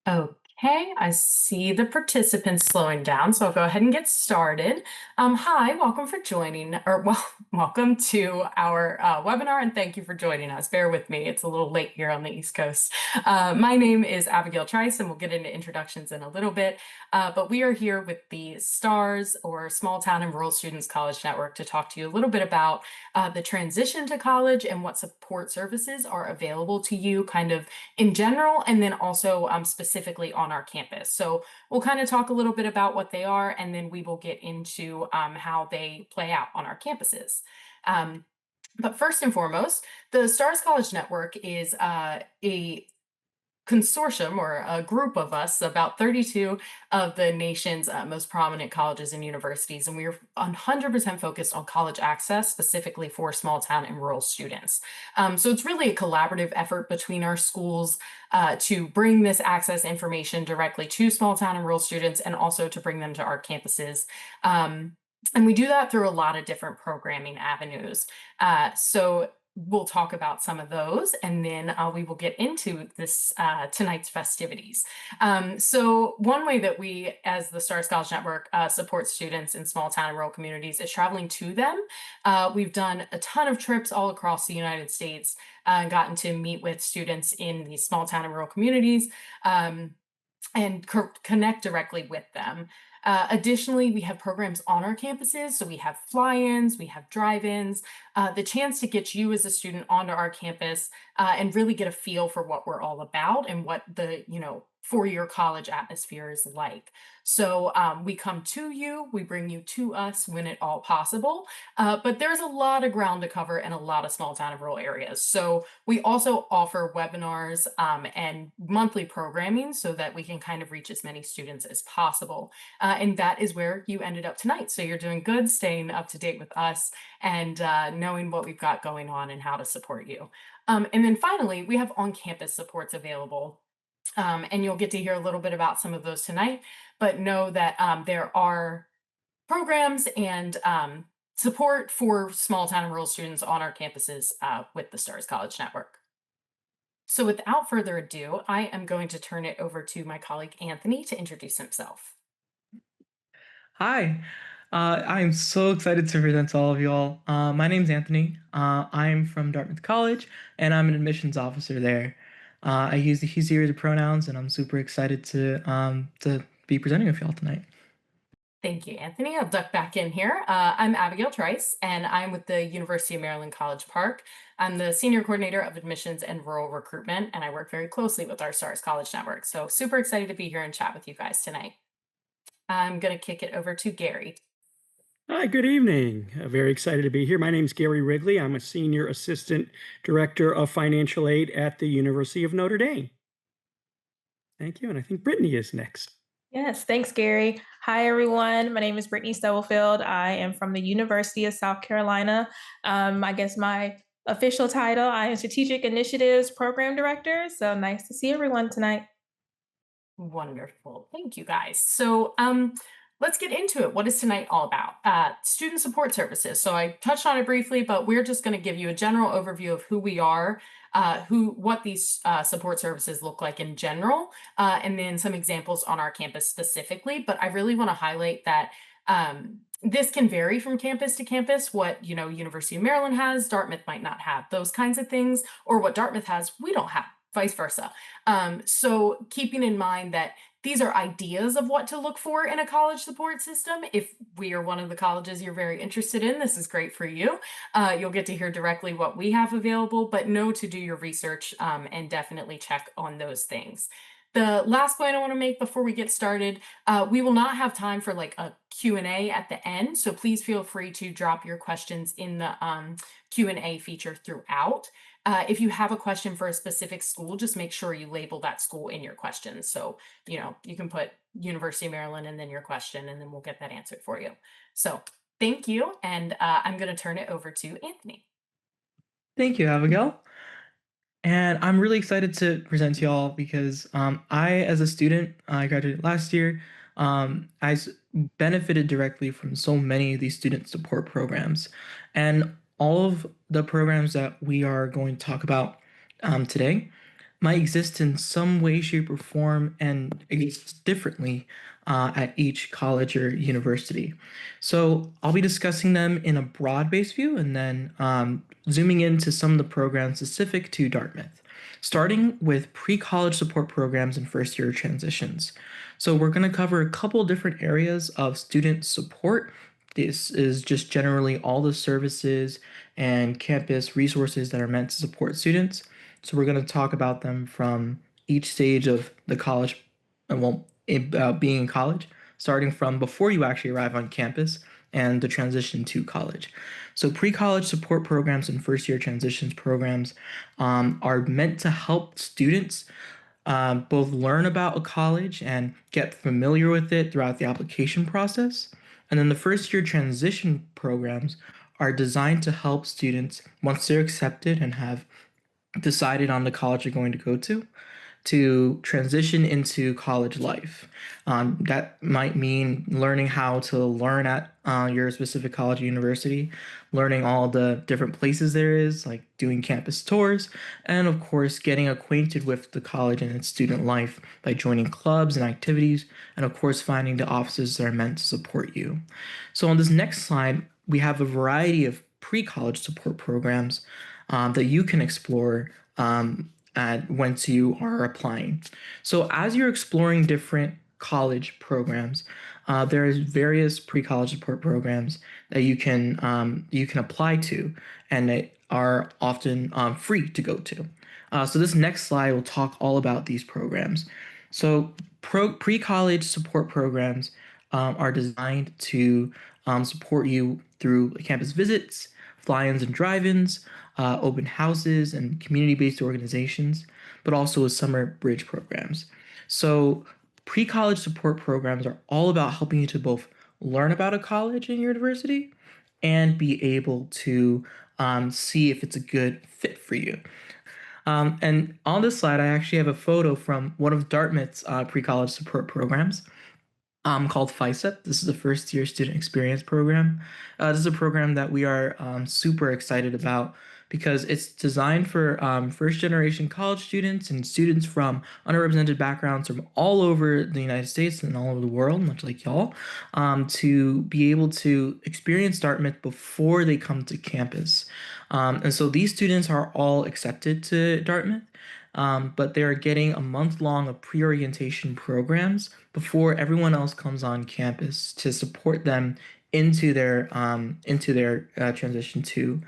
Okay, I see the participants slowing down, so I'll go ahead and get started. Hi, welcome for joining, or well, welcome to our webinar, and thank you for joining us. Bear with me, it's a little late here on the East Coast. My name is Abigail Trice, and we'll get into introductions in a little bit, but we are here with the STARS, or Small Town and Rural Students College Network, to talk to you a little bit about the transition to college and what support services are available to you, kind of in general, and then also specifically on our campus. So we'll kind of talk a little bit about what they are, and then we will get into how they play out on our campuses. Um, but first and foremost, the Stars College Network is a consortium or a group of us, about 32 of the nation's most prominent colleges and universities, and we're 100% focused on college access, specifically for small town and rural students. So it's really a collaborative effort between our schools to bring this access information directly to small town and rural students, and also to bring them to our campuses. And we do that through a lot of different programming avenues. So we'll talk about some of those, and then we will get into this tonight's festivities. So one way that we, as the Stars College Network, support students in small town and rural communities is traveling to them. We've done a ton of trips all across the United States, gotten to meet with students in these small town and rural communities. And connect directly with them. Additionally, we have programs on our campuses. So we have fly-ins, we have drive-ins, the chance to get you as a student onto our campus and really get a feel for what we're all about and what the, four-year college atmosphere is like. So we come to you, we bring you to us when at all possible, but there's a lot of ground to cover in a lot of small town and rural areas. So we also offer webinars and monthly programming so that we can kind of reach as many students as possible. And that is where you ended up tonight. So you're doing good, staying up to date with us and knowing what we've got going on and how to support you. And then finally, we have on-campus supports available. And you'll get to hear a little bit about some of those tonight, but know that there are programs and support for small town and rural students on our campuses with the Stars College Network. So without further ado, I am going to turn it over to my colleague Anthony to introduce himself. Hi, I'm so excited to present to all of y'all. My name's Anthony. I'm from Dartmouth College, and I'm an admissions officer there. I use the he, series of pronouns, and I'm super excited to be presenting with y'all tonight. Thank you, Anthony. I'll duck back in here. I'm Abigail Trice, and I'm with the University of Maryland College Park. I'm the Senior Coordinator of Admissions and Rural Recruitment, and I work very closely with our STARS College Network. So super excited to be here and chat with you guys tonight. I'm going to kick it over to Gary. Hi, good evening. Very excited to be here. My name is Gary Wrigley. I'm a Senior Assistant Director of Financial Aid at the University of Notre Dame. Thank you. And I think Brittany is next. Yes, thanks, Gary. Hi, everyone. My name is Brittany Stubblefield. I am from the University of South Carolina. I guess my official title, I am Strategic Initiatives Program Director. So nice to see everyone tonight. Wonderful. Thank you, guys. So let's get into it. What is tonight all about? Student support services. So I touched on it briefly, but we're just going to give you a general overview of who we are, what these support services look like in general, and then some examples on our campus specifically. But I really want to highlight that this can vary from campus to campus. What, University of Maryland has, Dartmouth might not have those kinds of things, or what Dartmouth has, we don't have, vice versa. So keeping in mind that these are ideas of what to look for in a college support system. If we are one of the colleges you're very interested in, this is great for you. You'll get to hear directly what we have available, but know to do your research and definitely check on those things. The last point I want to make before we get started, we will not have time for like a Q&A at the end, so please feel free to drop your questions in the Q&A feature throughout. If you have a question for a specific school, just make sure you label that school in your question. So, you can put University of Maryland and then your question, and then we'll get that answered for you. So thank you. And I'm going to turn it over to Anthony. Thank you, Abigail. And I'm really excited to present to y'all because as a student, I graduated last year. Benefited directly from so many of these student support programs. And all of the programs that we are going to talk about today, might exist in some way, shape, or form and exists differently at each college or university. So I'll be discussing them in a broad-based view and then zooming into some of the programs specific to Dartmouth, starting with pre-college support programs and first-year transitions. So we're going to cover a couple different areas of student support. This is just generally all the services and campus resources that are meant to support students. So we're going to talk about them from each stage of the college, being in college, starting from before you actually arrive on campus and the transition to college. So pre-college support programs and first-year transitions programs are meant to help students both learn about a college and get familiar with it throughout the application process. And then the first-year transition programs are designed to help students, once they're accepted and have decided on the college you're going to go to transition into college life. That might mean learning how to learn at your specific college or university, learning all the different places there is, like doing campus tours, and of course, getting acquainted with the college and its student life by joining clubs and activities, and of course, finding the offices that are meant to support you. So on this next slide, we have a variety of pre-college support programs that you can explore once you are applying. So as you're exploring different college programs, there's various pre-college support programs that you can apply to, and they are often free to go to. So this next slide will talk all about these programs. So pre-college support programs are designed to support you through campus visits, fly-ins and drive-ins, open houses, and community-based organizations, but also with summer bridge programs. So pre-college support programs are all about helping you to both learn about a college and university and be able to see if it's a good fit for you. And on this slide, I actually have a photo from one of Dartmouth's pre-college support programs called FICEP. This is a first-year student experience program. This is a program that we are super excited about because it's designed for first-generation college students and students from underrepresented backgrounds from all over the United States and all over the world, much like y'all, to be able to experience Dartmouth before they come to campus. And so these students are all accepted to Dartmouth, but they're getting a month long of pre-orientation programs before everyone else comes on campus to support them into their transition to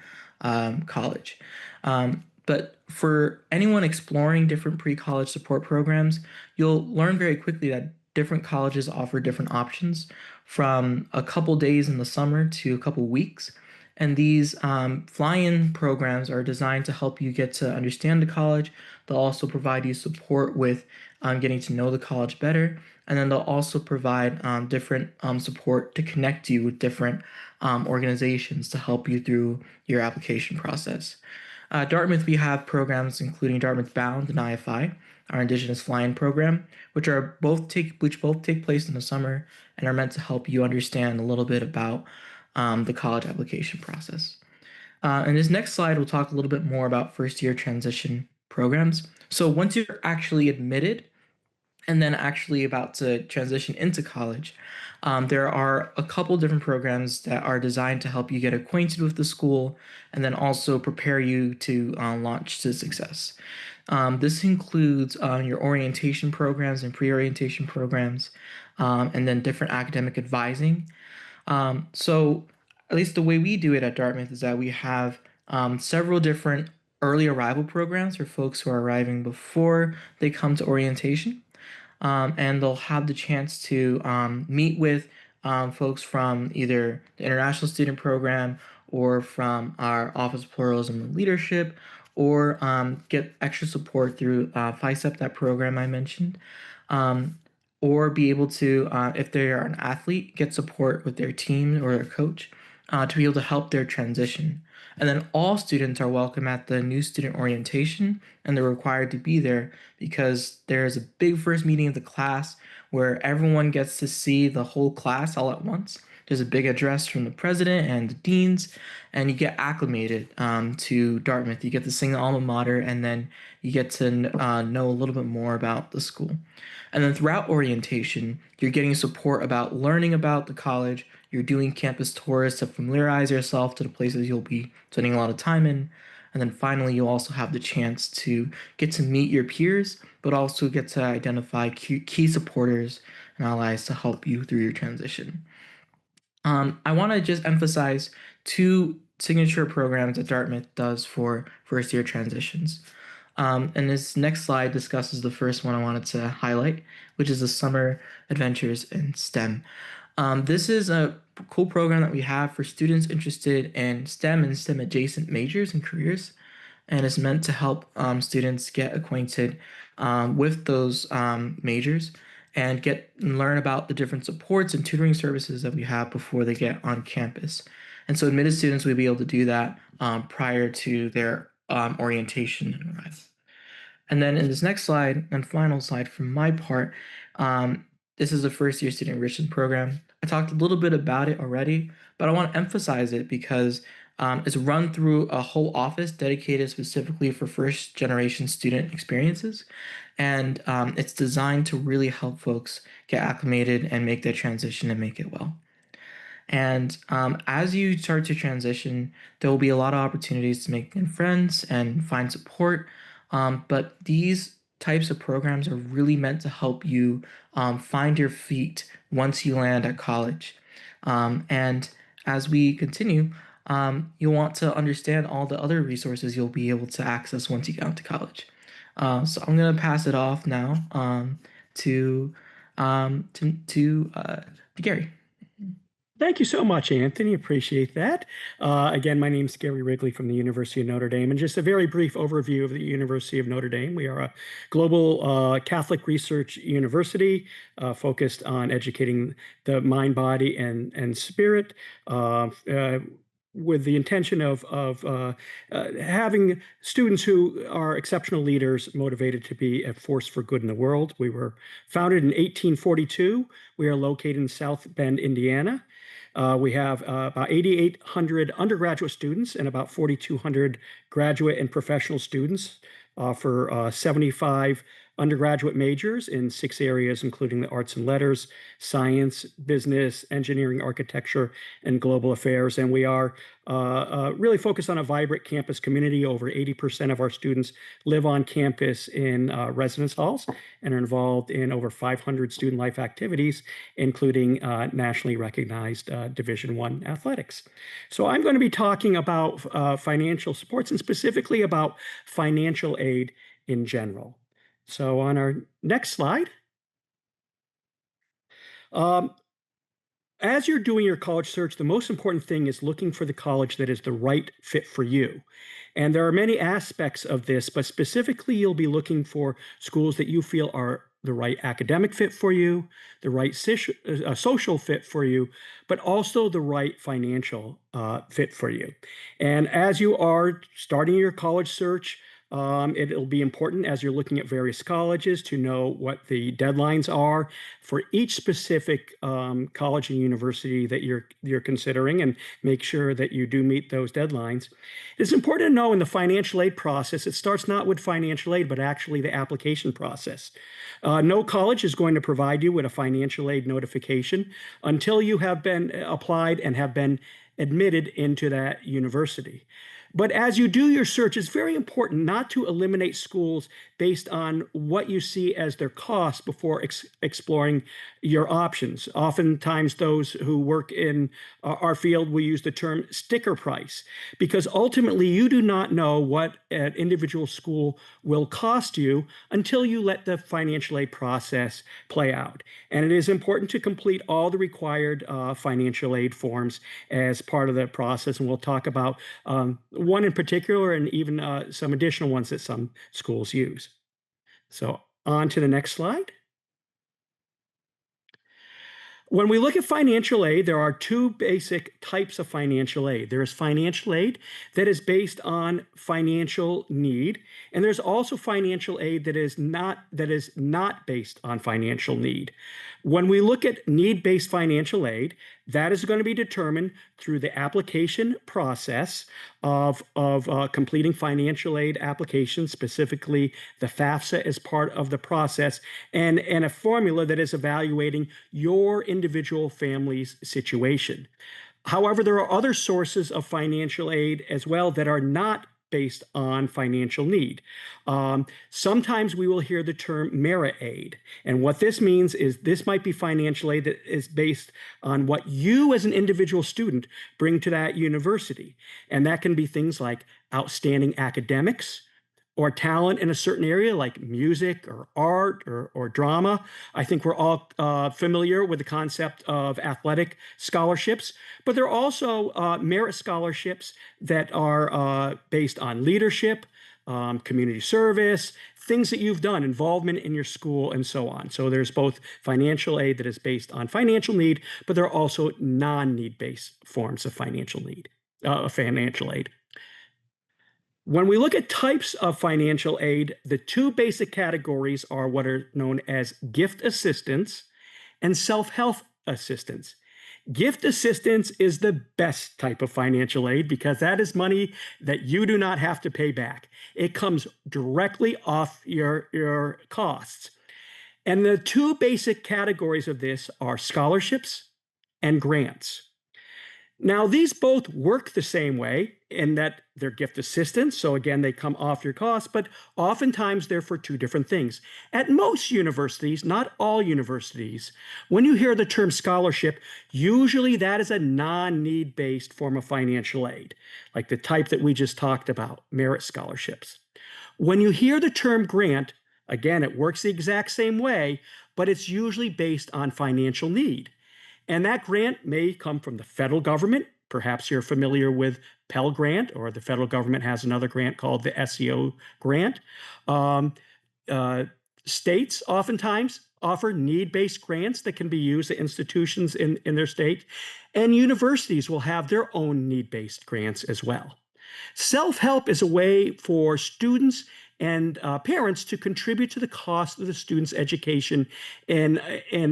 college. But for anyone exploring different pre-college support programs, you'll learn very quickly that different colleges offer different options from a couple days in the summer to a couple weeks. And these fly-in programs are designed to help you get to understand the college. They'll also provide you support with getting to know the college better. And then they'll also provide different support to connect you with different organizations to help you through your application process. Dartmouth, we have programs including Dartmouth Bound and IFI, our Indigenous Fly-In program, which both take place in the summer and are meant to help you understand a little bit about the college application process. In this next slide, we'll talk a little bit more about first-year transition programs. So once you're actually admitted and then actually about to transition into college, there are a couple different programs that are designed to help you get acquainted with the school and then also prepare you to launch to success. This includes your orientation programs and pre-orientation programs, and then different academic advising. So at least the way we do it at Dartmouth is that we have several different early arrival programs for folks who are arriving before they come to orientation. And they'll have the chance to meet with folks from either the International Student Program or from our Office of Pluralism and Leadership, or get extra support through FICEP, that program I mentioned, or be able to, if they are an athlete, get support with their team or their coach to be able to help their transition. And then all students are welcome at the new student orientation, and they're required to be there because there's a big first meeting of the class where everyone gets to see the whole class all at once. There's a big address from the president and the deans, and you get acclimated to Dartmouth. You get to sing the alma mater, and then you get to know a little bit more about the school. And then throughout orientation, you're getting support about learning about the college. You're doing campus tours to familiarize yourself to the places you'll be spending a lot of time in. And then finally, you'll also have the chance to get to meet your peers, but also get to identify key supporters and allies to help you through your transition. I want to just emphasize two signature programs that Dartmouth does for first year transitions. And this next slide discusses the first one I wanted to highlight, which is the Summer Adventures in STEM. This is a cool program that we have for students interested in STEM and STEM adjacent majors and careers, and it's meant to help students get acquainted with those majors and learn about the different supports and tutoring services that we have before they get on campus. And so admitted students will be able to do that prior to their orientation and arrival. And then in this next slide and final slide from my part, this is a first year student enrichment program. I talked a little bit about it already, but I want to emphasize it because it's run through a whole office dedicated specifically for first generation student experiences. And it's designed to really help folks get acclimated and make their transition and make it well. And as you start to transition, there will be a lot of opportunities to make new friends and find support. But these types of programs are really meant to help you find your feet once you land at college. And as we continue, you'll want to understand all the other resources you'll be able to access once you get out to college. So I'm going to pass it off now to Gary. Thank you so much, Anthony. Appreciate that. Again, my name is Gary Wrigley from the University of Notre Dame, and just a very brief overview of the University of Notre Dame. We are a global Catholic research university focused on educating the mind, body, and spirit. With the intention of having students who are exceptional leaders motivated to be a force for good in the world. We were founded in 1842. We are located in South Bend, Indiana. We have about 8,800 undergraduate students and about 4,200 graduate and professional students for 75 undergraduate majors in 6 areas, including the arts and letters, science, business, engineering, architecture, and global affairs. And we are really focused on a vibrant campus community. Over 80% of our students live on campus in residence halls and are involved in over 500 student life activities, including nationally recognized Division I athletics. So I'm going to be talking about financial supports and specifically about financial aid in general. So on our next slide, as you're doing your college search, the most important thing is looking for the college that is the right fit for you. And there are many aspects of this, but specifically you'll be looking for schools that you feel are the right academic fit for you, the right social fit for you, but also the right financial fit for you. And as you are starting your college search, it'll be important as you're looking at various colleges to know what the deadlines are for each specific college and university that you're considering, and make sure that you do meet those deadlines. It's important to know in the financial aid process, it starts not with financial aid, but actually the application process. No college is going to provide you with a financial aid notification until you have been applied and have been admitted into that university. But as you do your search, it's very important not to eliminate schools based on what you see as their costs before exploring your options. Oftentimes, those who work in our field will use the term sticker price, because ultimately you do not know what an individual school will cost you until you let the financial aid process play out. And it is important to complete all the required financial aid forms as part of the process. And we'll talk about one in particular, and even some additional ones that some schools use. So on to the next slide. When we look at financial aid, there are two basic types of financial aid. There is financial aid that is based on financial need, and there's also financial aid that is not based on financial need. When we look at need-based financial aid, That is going to be determined through the application process of completing financial aid applications, specifically the FAFSA as part of the process, and a formula that is evaluating your individual family's situation. However, there are other sources of financial aid as well that are not based on financial need. Sometimes we will hear the term merit aid. And what this means is this might be financial aid that is based on what you as an individual student bring to that university. And that can be things like outstanding academics, or talent in a certain area like music or art or drama. I think we're all familiar with the concept of athletic scholarships, but there are also merit scholarships that are based on leadership, community service, things that you've done, involvement in your school, and so on. So there's both financial aid that is based on financial need, but there are also non-need-based forms of financial aid. When we look at types of financial aid, the two basic categories are what are known as gift assistance and self-help assistance. Gift assistance is the best type of financial aid because that is money that you do not have to pay back. It comes directly off your costs. And the two basic categories of this are scholarships and grants. Now, these both work the same way in that they're gift assistance. So again, they come off your costs, but oftentimes they're for two different things. At most universities, not all universities, when you hear the term scholarship, usually that is a non-need-based form of financial aid, like the type that we just talked about, merit scholarships. When you hear the term grant, again, it works the exact same way, but it's usually based on financial need. And that grant may come from the federal government. Perhaps you're familiar with Pell Grant, or the federal government has another grant called the SEO grant. States oftentimes offer need-based grants that can be used at institutions in their state, and universities will have their own need-based grants as well. Self-help is a way for students and parents to contribute to the cost of the student's education in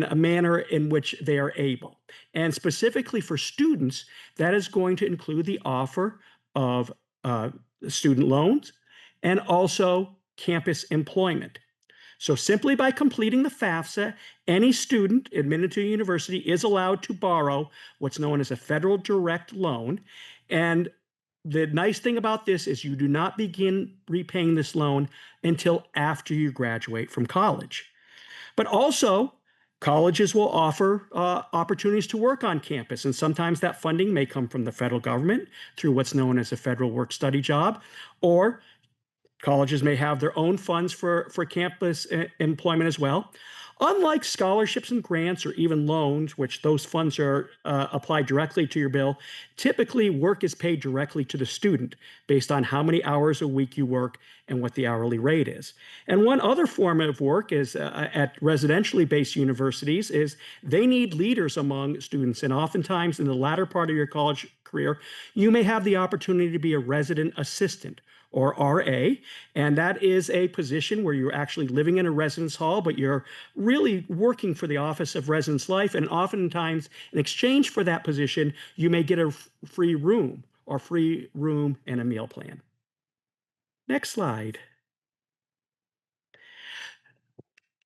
a manner in which they are able. And specifically for students, that is going to include the offer of student loans and also campus employment. So simply by completing the FAFSA, any student admitted to a university is allowed to borrow what's known as a federal direct loan. And the nice thing about this is you do not begin repaying this loan until after you graduate from college. But also, colleges will offer opportunities to work on campus, and sometimes that funding may come from the federal government through what's known as a federal work-study job, or colleges may have their own funds for campus employment as well. Unlike scholarships and grants or even loans, which those funds are applied directly to your bill, typically work is paid directly to the student based on how many hours a week you work and what the hourly rate is. And one other form of work is at residentially based universities is they need leaders among students. And oftentimes in the latter part of your college career, you may have the opportunity to be a resident assistant, or RA, and that is a position where you're actually living in a residence hall, but you're really working for the Office of Residence Life, and oftentimes in exchange for that position, you may get a free room and a meal plan. Next slide.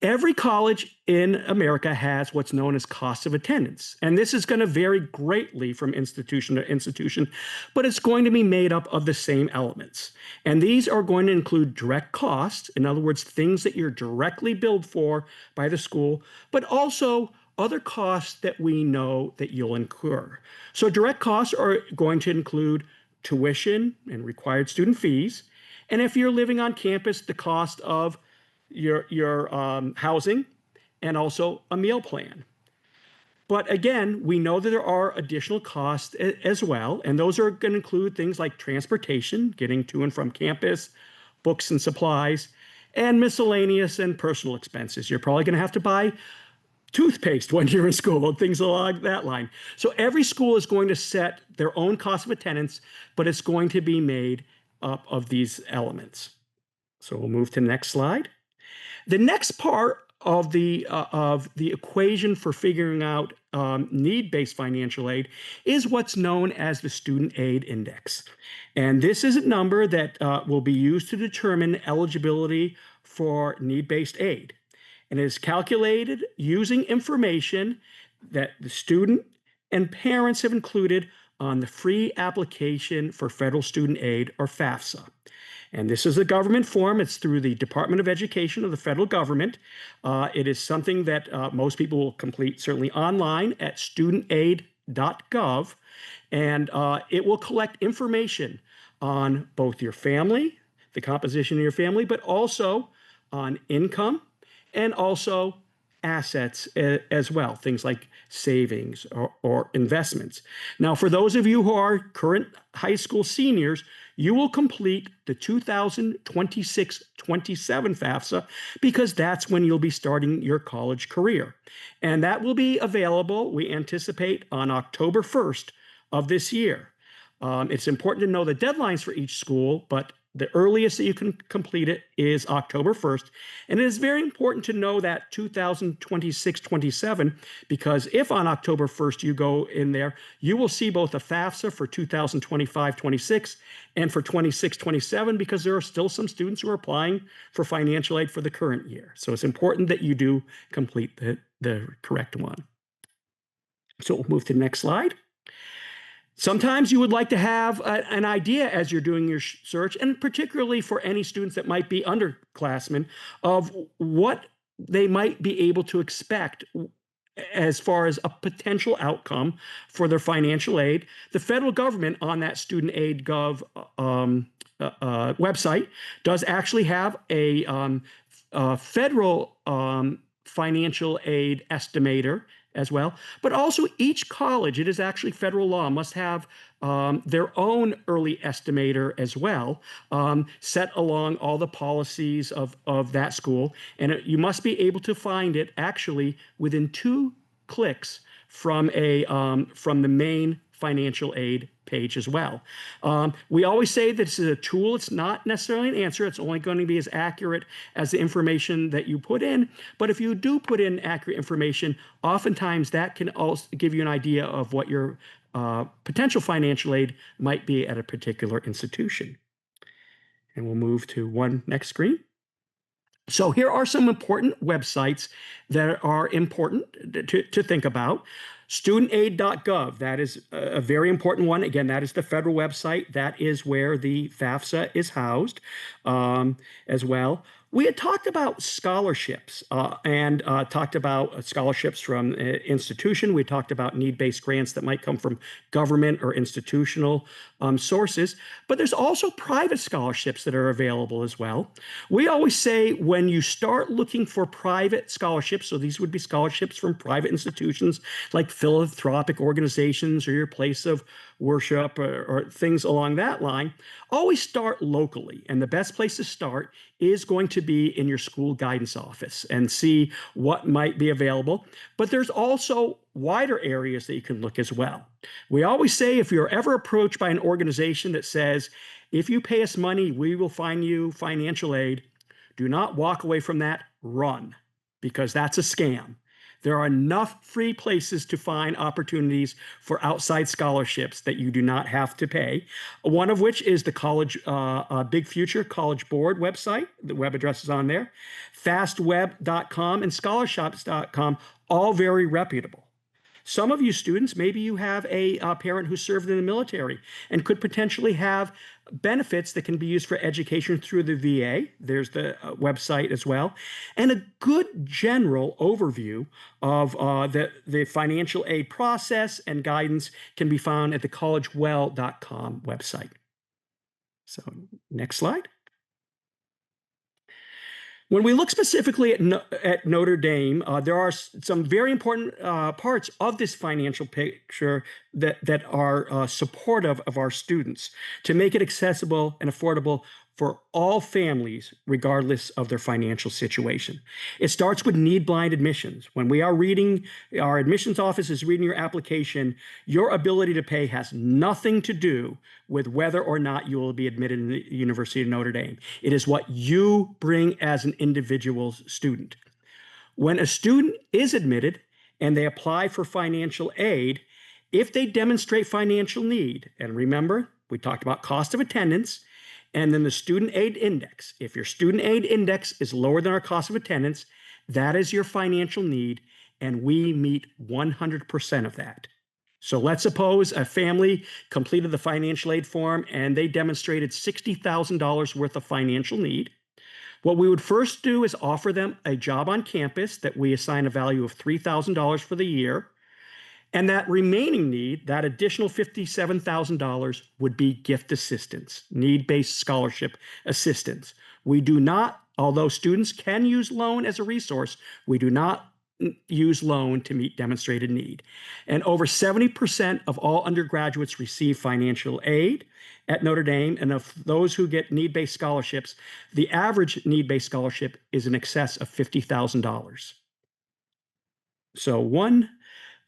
Every college in America has what's known as cost of attendance, and this is going to vary greatly from institution to institution, but it's going to be made up of the same elements. And these are going to include direct costs, in other words, things that you're directly billed for by the school, but also other costs that we know that you'll incur. So direct costs are going to include tuition and required student fees, and if you're living on campus, the cost of your housing, and also a meal plan. But again, we know that there are additional costs as well, and those are going to include things like transportation, getting to and from campus, books and supplies, and miscellaneous and personal expenses. You're probably going to have to buy toothpaste when you're in school, and things along that line. So every school is going to set their own cost of attendance, but it's going to be made up of these elements. So we'll move to the next slide. The next part of the equation for figuring out need-based financial aid is what's known as the Student Aid Index. And this is a number that will be used to determine eligibility for need-based aid. And it is calculated using information that the student and parents have included on the free application for federal student aid, or FAFSA. And this is a government form. It's through the Department of Education of the federal government. It is something that most people will complete certainly online at studentaid.gov. And it will collect information on both your family, the composition of your family, but also on income and also assets as well, things like savings or investments. Now, for those of you who are current high school seniors, you will complete the 2026-27 FAFSA because that's when you'll be starting your college career. And that will be available, we anticipate, on October 1st of this year. It's important to know the deadlines for each school, but the earliest that you can complete it is October 1st. And it is very important to know that 2026-27, because if on October 1st you go in there, you will see both a FAFSA for 2025-26 and for 26-27, because there are still some students who are applying for financial aid for the current year. So it's important that you do complete the correct one. So we'll move to the next slide. Sometimes you would like to have an idea as you're doing your search, and particularly for any students that might be underclassmen, of what they might be able to expect as far as a potential outcome for their financial aid. The federal government on that Student Aid Gov website does actually have a federal financial aid estimator as well. But also each college, it is actually federal law, must have their own early estimator as well, set along all the policies of that school. And you must be able to find it actually within 2 clicks from the main financial aid page as well. We always say that this is a tool. It's not necessarily an answer. It's only going to be as accurate as the information that you put in. But if you do put in accurate information, oftentimes that can also give you an idea of what your potential financial aid might be at a particular institution. And we'll move to one next screen. So here are some important websites that are important to think about. Studentaid.gov, that is a very important one. Again, that is the federal website. That is where the FAFSA is housed as well. We had talked about scholarships and talked about scholarships from institution. We talked about need-based grants that might come from government or institutional sources. But there's also private scholarships that are available as well. We always say when you start looking for private scholarships, so these would be scholarships from private institutions like philanthropic organizations or your place of worship or things along that line, always start locally. And the best place to start is going to be in your school guidance office and see what might be available. But there's also wider areas that you can look as well. We always say if you're ever approached by an organization that says, if you pay us money, we will find you financial aid, do not walk away from that, run, because that's a scam. There are enough free places to find opportunities for outside scholarships that you do not have to pay. One of which is the College Big Future College Board website. The web address is on there. Fastweb.com and scholarshops.com, all very reputable. Some of you students, maybe you have a parent who served in the military and could potentially have benefits that can be used for education through the VA. There's the website as well. And a good general overview of the financial aid process and guidance can be found at the collegewell.com website. So next slide. When we look specifically at Notre Dame, there are some very important parts of this financial picture that are supportive of our students to make it accessible and affordable for all families, regardless of their financial situation. It starts with need-blind admissions. When we are reading, our admissions office is reading your application, your ability to pay has nothing to do with whether or not you will be admitted in the University of Notre Dame. It is what you bring as an individual student. When a student is admitted, and they apply for financial aid, if they demonstrate financial need, and remember, we talked about cost of attendance, and then the student aid index. If your student aid index is lower than our cost of attendance, that is your financial need, and we meet 100% of that. So let's suppose a family completed the financial aid form and they demonstrated $60,000 worth of financial need. What we would first do is offer them a job on campus that we assign a value of $3,000 for the year. And that remaining need, that additional $57,000, would be gift assistance, need-based scholarship assistance. We do not, although students can use loan as a resource, we do not use loan to meet demonstrated need. And over 70% of all undergraduates receive financial aid at Notre Dame. And of those who get need-based scholarships, the average need-based scholarship is in excess of $50,000. So one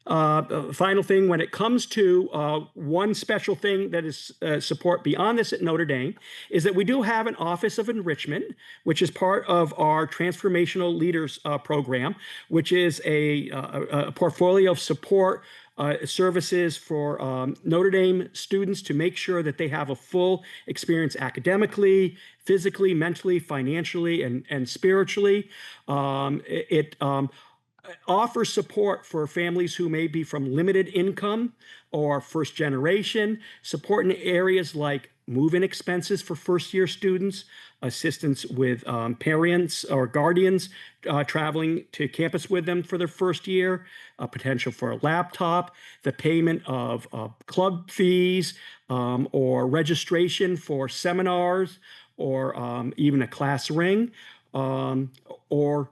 final thing, when it comes to one special thing that is support beyond this at Notre Dame, is that we do have an Office of Enrichment, which is part of our Transformational Leaders program, which is a portfolio of support services for Notre Dame students to make sure that they have a full experience academically, physically, mentally, financially, and spiritually. It offers support for families who may be from limited income or first generation, support in areas like move-in expenses for first-year students, assistance with parents or guardians traveling to campus with them for their first year, potential for a laptop, the payment of club fees or registration for seminars, or even a class ring, or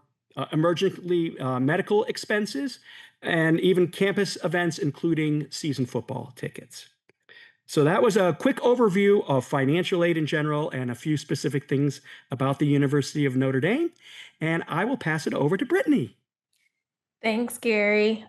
emergently medical expenses, and even campus events, including season football tickets. So that was a quick overview of financial aid in general and a few specific things about the University of Notre Dame. And I will pass it over to Brittany. Thanks, Gary.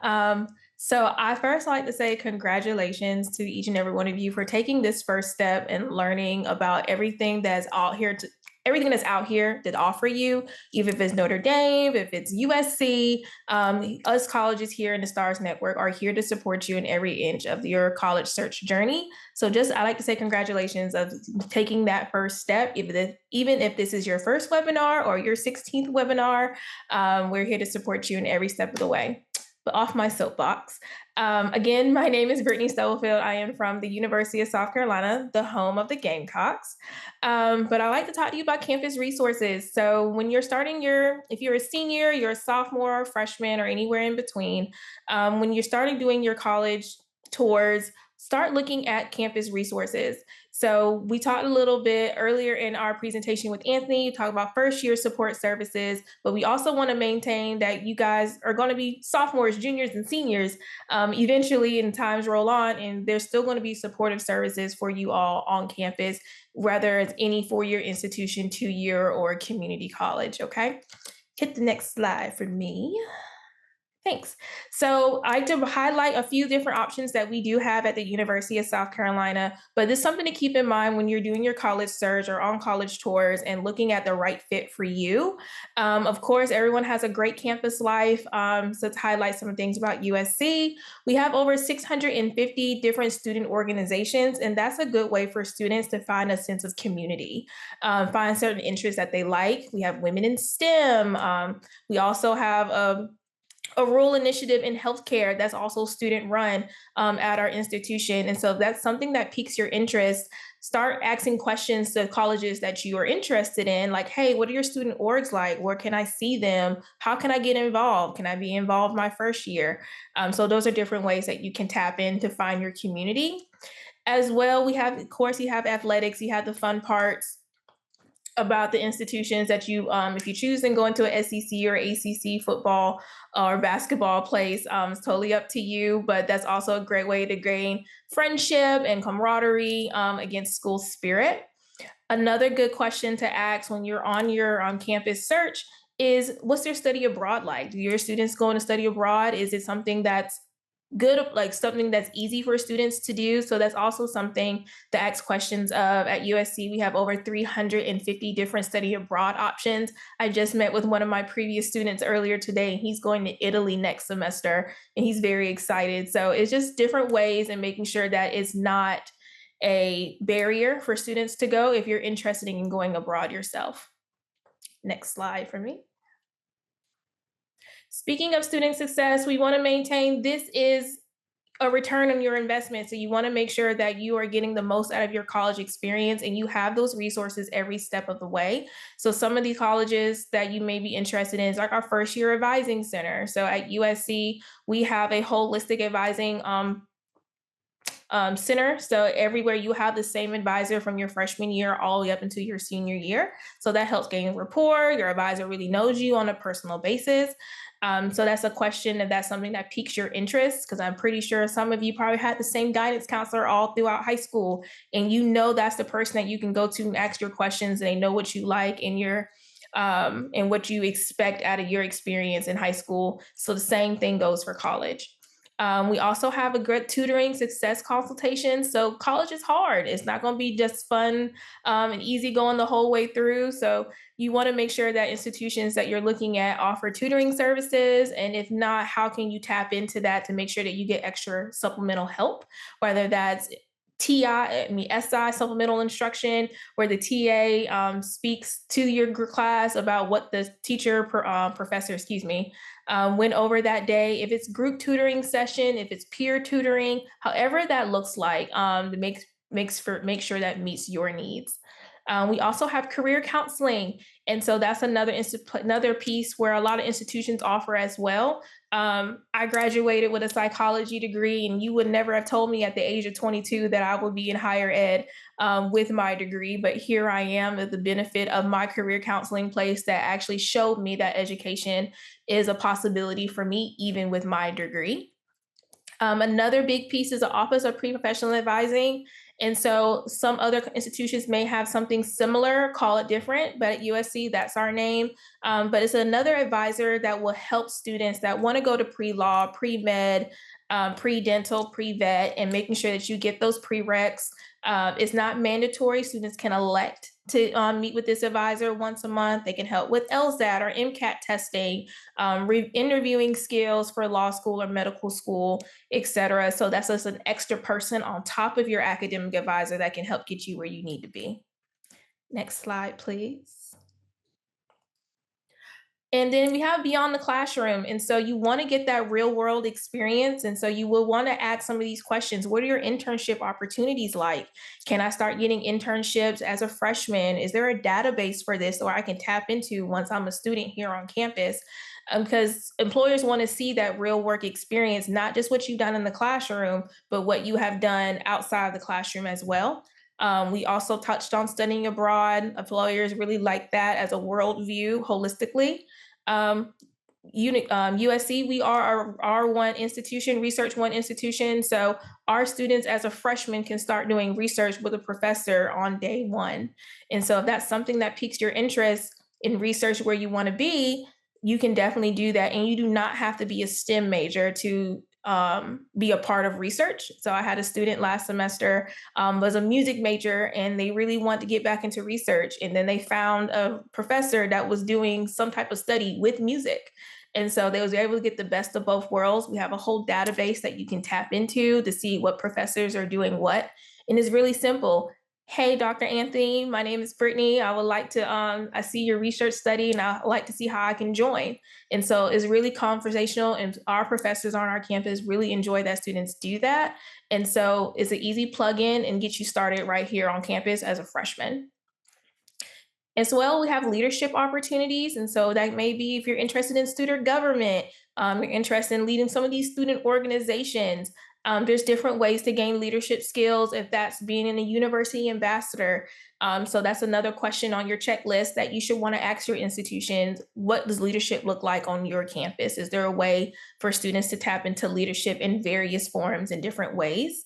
So I first like to say congratulations to each and every one of you for taking this first step and learning about everything that's out here to offer you, even if it's Notre Dame, if it's USC. Us colleges here in the STARS Network are here to support you in every inch of your college search journey. So I like to say congratulations of taking that first step, even if this is your first webinar or your 16th webinar. We're here to support you in every step of the way. But off my soapbox. Again, my name is Brittany Stubblefield. I am from the University of South Carolina, the home of the Gamecocks. But I like to talk to you about campus resources. So when you're if you're a senior, you're a sophomore, freshman, or anywhere in between, when you're starting doing your college tours, start looking at campus resources. So we talked a little bit earlier in our presentation with Anthony, talk about first year support services, but we also want to maintain that you guys are going to be sophomores, juniors, and seniors eventually, and times roll on, and there's still going to be supportive services for you all on campus, whether it's any four-year institution, two-year, or community college, okay? Hit the next slide for me. Thanks. So I like to highlight a few different options that we do have at the University of South Carolina, but it's something to keep in mind when you're doing your college search or on college tours and looking at the right fit for you. Of course, everyone has a great campus life. So to highlight some things about USC, we have over 650 different student organizations, and that's a good way for students to find a sense of community, find certain interests that they like. We have women in STEM. We also have a rural initiative in healthcare that's also student run at our institution. And so if that's something that piques your interest, start asking questions to colleges that you are interested in, like, hey, what are your student orgs like? Where can I see them? How can I get involved? Can I be involved my first year? So those are different ways that you can tap in to find your community. As well, you have athletics, you have the fun parts about the institutions that you, if you choose and go into an SEC or ACC football or basketball place, it's totally up to you, but that's also a great way to gain friendship and camaraderie against school spirit. Another good question to ask when you're on your campus search is, what's your study abroad like? Do your students going to study abroad? Is it something that's good, like something that's easy for students to do. So that's also something to ask questions of. At USC, we have over 350 different study abroad options. I just met with one of my previous students earlier today, and he's going to Italy next semester, and he's very excited. So it's just different ways and making sure that it's not a barrier for students to go if you're interested in going abroad yourself. Next slide for me. Speaking of student success, we want to maintain this is a return on your investment. So you want to make sure that you are getting the most out of your college experience and you have those resources every step of the way. So some of these colleges that you may be interested in is like our first year advising center. So at USC, we have a holistic advising center. So everywhere you have the same advisor from your freshman year all the way up into your senior year. So that helps gain rapport. Your advisor really knows you on a personal basis. So that's a question if that's something that piques your interest, because I'm pretty sure some of you probably had the same guidance counselor all throughout high school, and you know that's the person that you can go to and ask your questions, and they know what you like and what you expect out of your experience in high school. So the same thing goes for college. We also have a good tutoring success consultation. So college is hard. It's not going to be just fun and easy going the whole way through. So you want to make sure that institutions that you're looking at offer tutoring services. And if not, how can you tap into that to make sure that you get extra supplemental help, whether that's SI, supplemental instruction, where the TA speaks to your class about what the professor, went over that day. If it's group tutoring session, if it's peer tutoring, however that looks like, to make sure that meets your needs. We also have career counseling. And so that's another piece where a lot of institutions offer as well. I graduated with a psychology degree, and you would never have told me at the age of 22 that I would be in higher ed with my degree. But here I am with the benefit of my career counseling place that actually showed me that education is a possibility for me, even with my degree. Another big piece is the Office of Pre-Professional Advising. And so some other institutions may have something similar, call it different, but at USC, that's our name. But it's another advisor that will help students that want to go to pre-law, pre-med, pre-dental, pre-vet, and making sure that you get those prereqs. It's not mandatory. Students can elect to meet with this advisor once a month. They can help with LSAT or MCAT testing, interviewing skills for law school or medical school, et cetera. So that's just an extra person on top of your academic advisor that can help get you where you need to be. Next slide, please. And then we have beyond the classroom. And so you want to get that real world experience. And so you will want to ask some of these questions. What are your internship opportunities like? Can I start getting internships as a freshman? Is there a database for this or I can tap into once I'm a student here on campus? Because employers want to see that real work experience, not just what you've done in the classroom, but what you have done outside of the classroom as well. We also touched on studying abroad. Employers really like that as a worldview holistically. USC, we are our R1 institution, Research One institution. So our students as a freshman can start doing research with a professor on day one. And so if that's something that piques your interest in research where you want to be, you can definitely do that. And you do not have to be a STEM major to be a part of research. So I had a student last semester was a music major, and they really wanted to get back into research. And then they found a professor that was doing some type of study with music. And so they was able to get the best of both worlds. We have a whole database that you can tap into to see what professors are doing what. And it's really simple. Hey, Dr. Anthony, my name is Brittany. I would like to, I see your research study and I'd like to see how I can join. And so it's really conversational, and our professors on our campus really enjoy that students do that. And so it's an easy plug-in and get you started right here on campus as a freshman. As well, we have leadership opportunities. And so that may be if you're interested in student government, you're interested in leading some of these student organizations. There's different ways to gain leadership skills if that's being in a university ambassador. So that's another question on your checklist that you should want to ask your institutions. What does leadership look like on your campus? Is there a way for students to tap into leadership in various forms in different ways?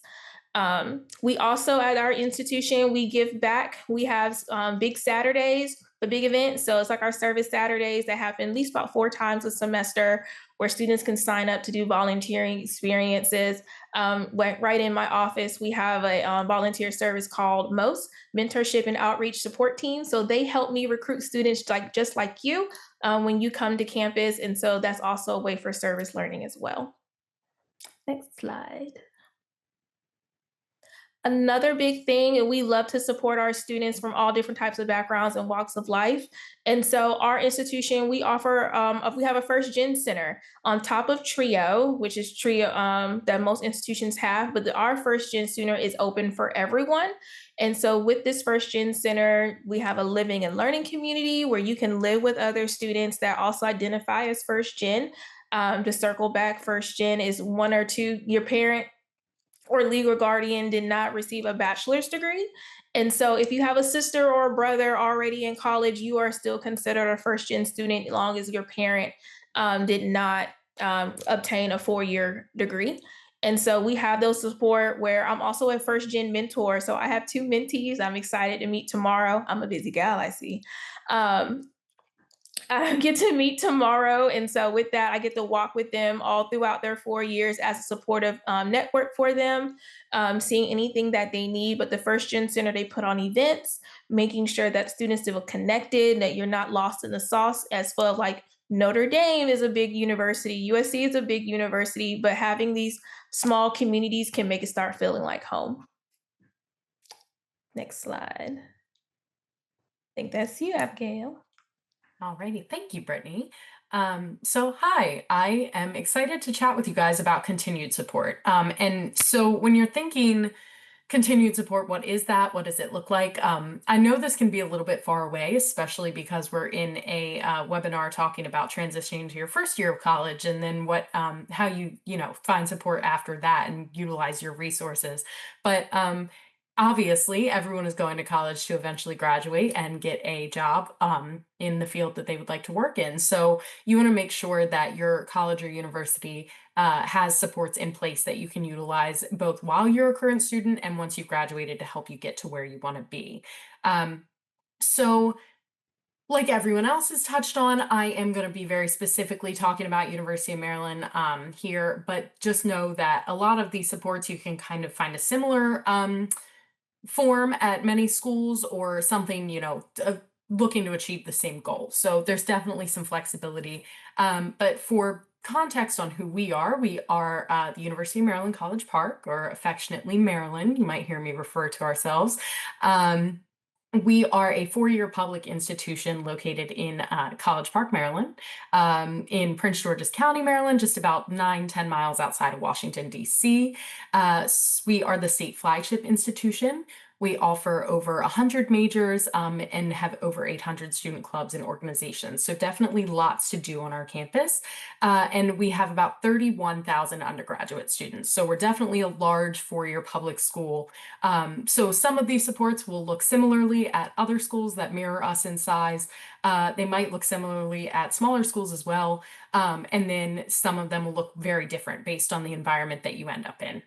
We also, at our institution, we give back. We have big Saturdays. the big event. So it's like our service Saturdays that happen at least about 4 times a semester, where students can sign up to do volunteering experiences. Right in my office, we have a volunteer service called MOST, Mentorship and Outreach Support Team. So they help me recruit students just like you when you come to campus. And so that's also a way for service learning as well. Next slide. Another big thing, and we love to support our students from all different types of backgrounds and walks of life. And so our institution, we offer, we have a first gen center on top of TRIO, which is TRIO that most institutions have, but our first gen center is open for everyone. And so with this first gen center, we have a living and learning community where you can live with other students that also identify as first gen. To circle back, first gen is one or two, your parent or legal guardian did not receive a bachelor's degree. And so if you have a sister or a brother already in college, you are still considered a first gen student as long as your parent did not obtain a 4-year degree. And so we have those support where I'm also a first gen mentor. So I have 2 mentees I'm excited to meet tomorrow. I'm a busy gal, I see. I get to meet tomorrow. And so with that, I get to walk with them all throughout their 4 years as a supportive network for them, seeing anything that they need. But the First Gen Center, they put on events, making sure that students feel connected, that you're not lost in the sauce, as well like Notre Dame is a big university, USC is a big university, but having these small communities can make it start feeling like home. Next slide. I think that's you, Abigail. Alrighty, thank you, Brittany. So hi, I am excited to chat with you guys about continued support. And so when you're thinking continued support, what is that? What does it look like? I know this can be a little bit far away, especially because we're in a webinar talking about transitioning to your first year of college, and then what, how you find support after that and utilize your resources. But obviously, everyone is going to college to eventually graduate and get a job in the field that they would like to work in. So you want to make sure that your college or university has supports in place that you can utilize both while you're a current student and once you've graduated to help you get to where you want to be. So like everyone else has touched on, I am going to be very specifically talking about University of Maryland here, but just know that a lot of these supports you can kind of find a similar form at many schools or something, looking to achieve the same goal. So there's definitely some flexibility. But for context on who we are the University of Maryland College Park, or affectionately Maryland. You might hear me refer to ourselves. We are a 4-year public institution located in College Park, Maryland, in Prince George's County, Maryland, just about 9-10 miles outside of Washington, D.C. We are the state flagship institution. We offer over 100 majors and have over 800 student clubs and organizations. So definitely lots to do on our campus. And we have about 31,000 undergraduate students. So we're definitely a large 4-year public school. So some of these supports will look similarly at other schools that mirror us in size. They might look similarly at smaller schools as well. And then some of them will look very different based on the environment that you end up in.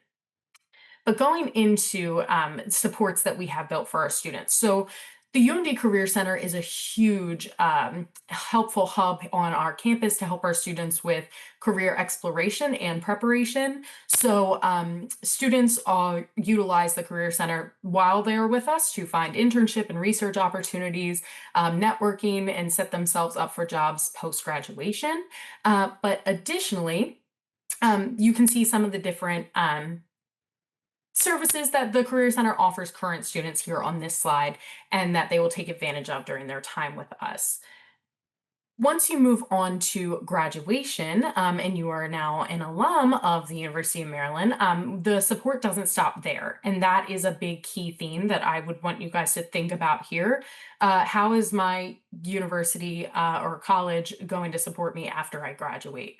But going into supports that we have built for our students. So the UMD Career Center is a huge helpful hub on our campus to help our students with career exploration and preparation. So students utilize the Career Center while they're with us to find internship and research opportunities, networking, and set themselves up for jobs post-graduation. But additionally, you can see some of the different services that the Career Center offers current students here on this slide, and that they will take advantage of during their time with us. Once you move on to graduation and you are now an alum of the University of Maryland, the support doesn't stop there. And that is a big key theme that I would want you guys to think about here. How is my university or college going to support me after I graduate?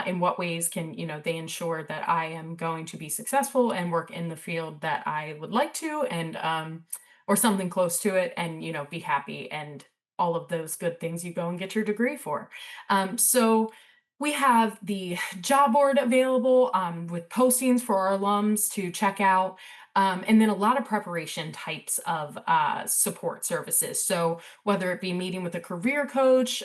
In what ways can they ensure that I am going to be successful and work in the field that I would like to, and or something close to it, and be happy and all of those good things you go and get your degree for. So we have the job board available with postings for our alums to check out. and then a lot of preparation types of support services. So whether it be meeting with a career coach,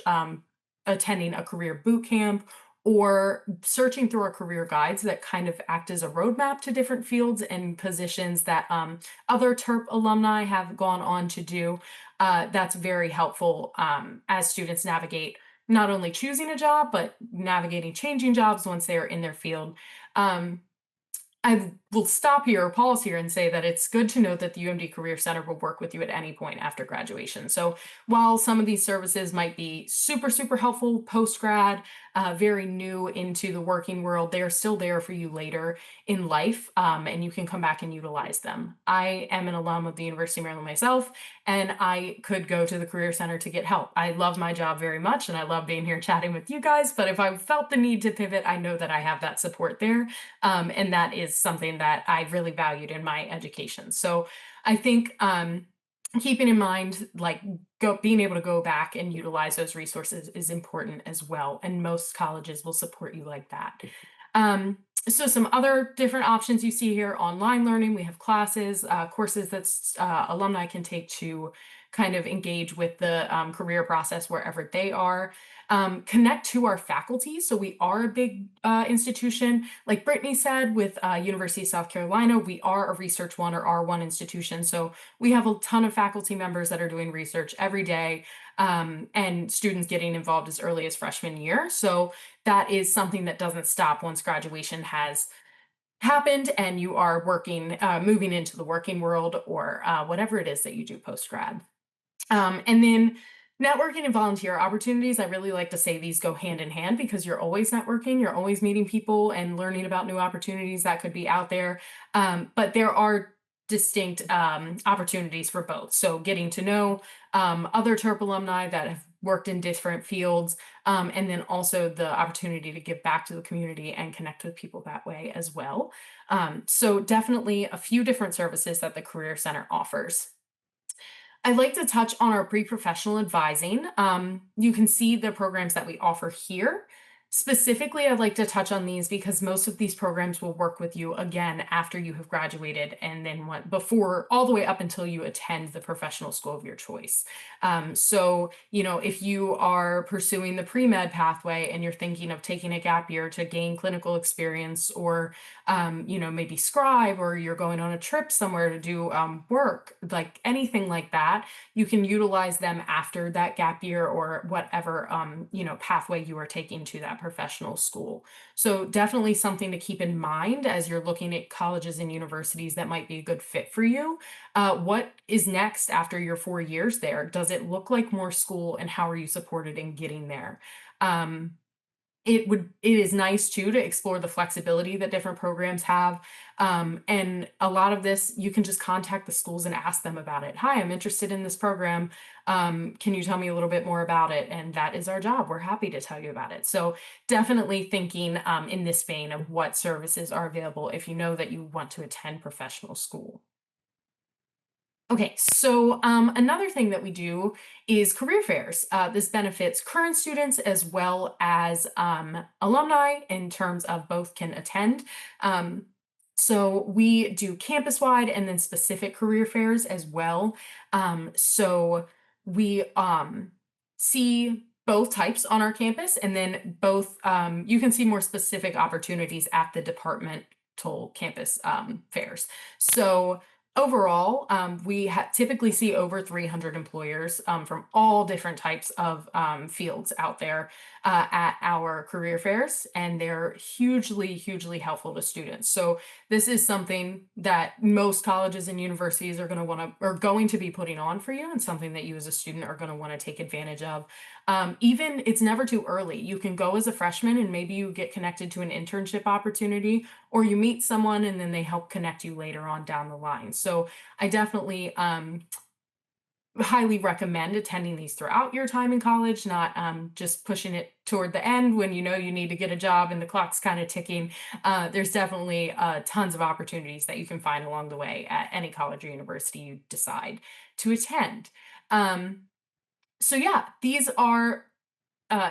attending a career boot camp, or searching through our career guides that kind of act as a roadmap to different fields and positions that other TERP alumni have gone on to do. That's very helpful as students navigate not only choosing a job, but navigating changing jobs once they are in their field. Um, I will stop here or pause here and say that it's good to note that the UMD Career Center will work with you at any point after graduation. So while some of these services might be super, super helpful post grad, very new into the working world, they are still there for you later in life, and you can come back and utilize them. I am an alum of the University of Maryland myself, and I could go to the Career Center to get help. I love my job very much, and I love being here chatting with you guys. But if I felt the need to pivot, I know that I have that support there. And that is something that I really valued in my education. So I think keeping in mind, like being able to go back and utilize those resources is important as well. And most colleges will support you like that. So some other different options you see here: online learning. We have classes, courses that alumni can take to kind of engage with the career process wherever they are. Connect to our faculty. So we are a big institution. Like Brittany said, with University of South Carolina, we are a Research One or R1 institution. So we have a ton of faculty members that are doing research every day, and students getting involved as early as freshman year. So that is something that doesn't stop once graduation has happened and you are working, moving into the working world, or whatever it is that you do post grad. And then networking and volunteer opportunities. I really like to say these go hand in hand because you're always networking, you're always meeting people and learning about new opportunities that could be out there. But there are distinct opportunities for both. So getting to know other TERP alumni that have worked in different fields, and then also the opportunity to give back to the community and connect with people that way as well. So definitely a few different services that the Career Center offers. I'd like to touch on our pre-professional advising. You can see the programs that we offer here. Specifically, I'd like to touch on these because most of these programs will work with you again after you have graduated, and then before, all the way up until you attend the professional school of your choice. So, if you are pursuing the pre-med pathway and you're thinking of taking a gap year to gain clinical experience, or maybe scribe, or you're going on a trip somewhere to do work, like anything like that, you can utilize them after that gap year or whatever, pathway you are taking to that professional school. So definitely something to keep in mind as you're looking at colleges and universities that might be a good fit for you. What is next after your 4 years there? Does it look like more school, and how are you supported in getting there? It is nice too to explore the flexibility that different programs have. And a lot of this, you can just contact the schools and ask them about it. Hi, I'm interested in this program. Can you tell me a little bit more about it? And that is our job. We're happy to tell you about it. So definitely thinking in this vein of what services are available if you know that you want to attend professional school. Okay, so another thing that we do is career fairs. This benefits current students as well as alumni in terms of both can attend. Um, so we do campus-wide and then specific career fairs as well. So we see both types on our campus, and then both you can see more specific opportunities at the departmental campus fairs. So overall, we typically see over 300 employers from all different types of fields out there at our career fairs, and they're hugely, hugely helpful to students. So this is something that most colleges and universities are going to be putting on for you, and something that you as a student are going to want to take advantage of. Even it's never too early. You can go as a freshman and maybe you get connected to an internship opportunity, or you meet someone and then they help connect you later on down the line. So I definitely highly recommend attending these throughout your time in college, not just pushing it toward the end when you know you need to get a job and the clock's kind of ticking. There's definitely tons of opportunities that you can find along the way at any college or university you decide to attend. So yeah, these are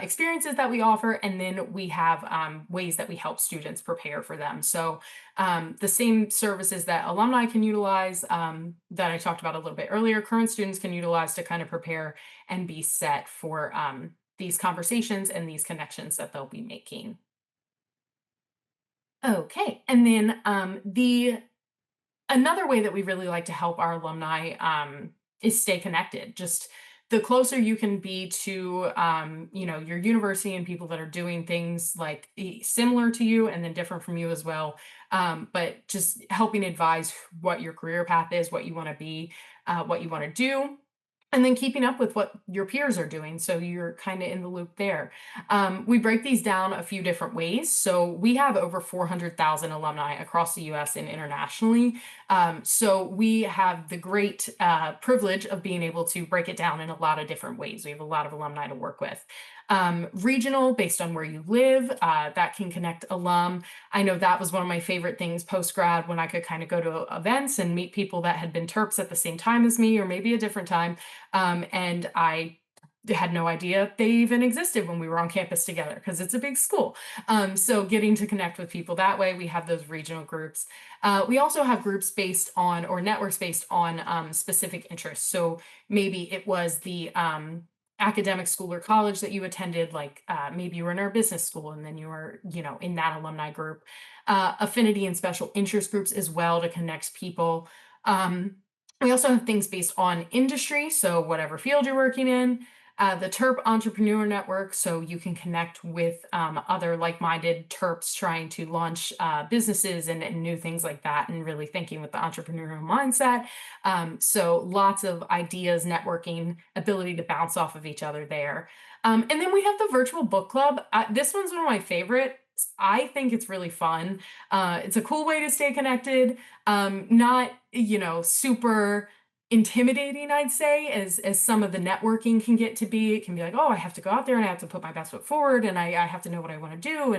experiences that we offer, and then we have ways that we help students prepare for them. So the same services that alumni can utilize that I talked about a little bit earlier, current students can utilize to kind of prepare and be set for these conversations and these connections that they'll be making. Okay, and then the another way that we really like to help our alumni is stay connected. Just the closer you can be to your university and people that are doing things like similar to you and then different from you as well, but just helping advise what your career path is, what you want to be, what you want to do, and then keeping up with what your peers are doing, so you're kind of in the loop there. We break these down a few different ways. So we have over 400,000 alumni across the US and internationally. So we have the great privilege of being able to break it down in a lot of different ways. We have a lot of alumni to work with. Regional, based on where you live, that can connect alum. I know that was one of my favorite things post grad, when I could kind of go to events and meet people that had been Terps at the same time as me, or maybe a different time. And I had no idea they even existed when we were on campus together, because it's a big school. So getting to connect with people that way, we have those regional groups. We also have groups based on, or networks based on, specific interests. So maybe it was the academic school or college that you attended, like maybe you were in our business school and then you were, in that alumni group. Affinity and special interest groups as well, to connect people. We also have things based on industry, so whatever field you're working in. The Terp Entrepreneur Network, so you can connect with other like-minded Terps trying to launch businesses and new things like that, and really thinking with the entrepreneurial mindset. So lots of ideas, networking, ability to bounce off of each other there. And then we have the virtual book club. This one's one of my favorites. I think it's really fun. It's a cool way to stay connected. Not, super intimidating, I'd say, as some of the networking can get to be. It can be like, oh, I have to go out there and I have to put my best foot forward, and I have to know what I want to do,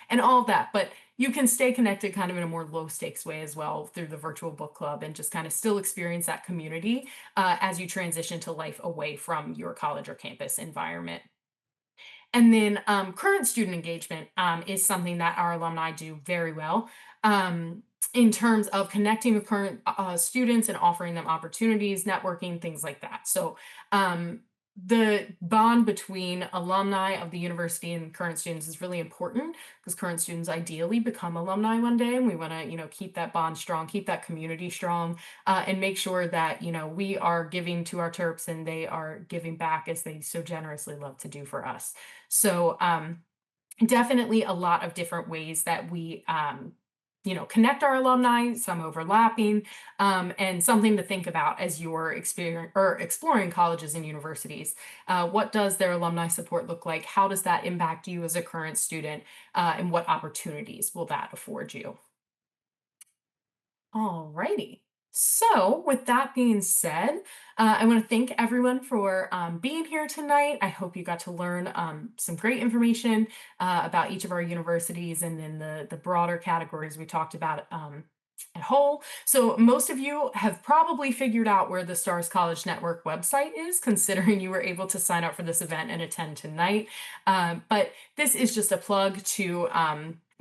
and all of that. But you can stay connected kind of in a more low stakes way as well through the virtual book club, and just kind of still experience that community as you transition to life away from your college or campus environment. And then current student engagement is something that our alumni do very well, in terms of connecting with current students and offering them opportunities, networking, things like that. So the bond between alumni of the university and current students is really important, because current students ideally become alumni one day, and we want to, keep that bond strong, keep that community strong, and make sure that, we are giving to our Terps and they are giving back as they so generously love to do for us. So definitely a lot of different ways that we connect our alumni, some overlapping, and something to think about as you're exploring colleges and universities. What does their alumni support look like? How does that impact you as a current student? And what opportunities will that afford you? Alrighty. So, with that being said, I want to thank everyone for being here tonight. I hope you got to learn some great information about each of our universities, and then the broader categories we talked about at whole. So, most of you have probably figured out where the Stars College Network website is, considering you were able to sign up for this event and attend tonight. But this is just a plug to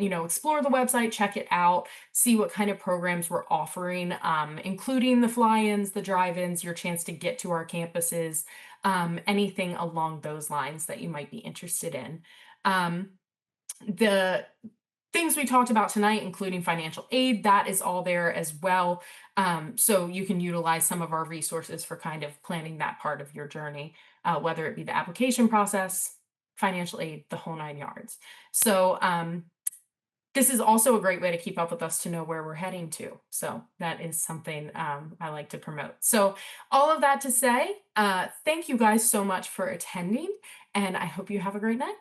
explore the website, check it out, see what kind of programs we're offering, including the fly-ins, the drive-ins, your chance to get to our campuses, anything along those lines that you might be interested in. The things we talked about tonight, including financial aid, that is all there as well. So you can utilize some of our resources for kind of planning that part of your journey, whether it be the application process, financial aid, the whole nine yards. So this is also a great way to keep up with us, to know where we're heading to. So that is something I like to promote. So all of that to say, thank you guys so much for attending, and I hope you have a great night.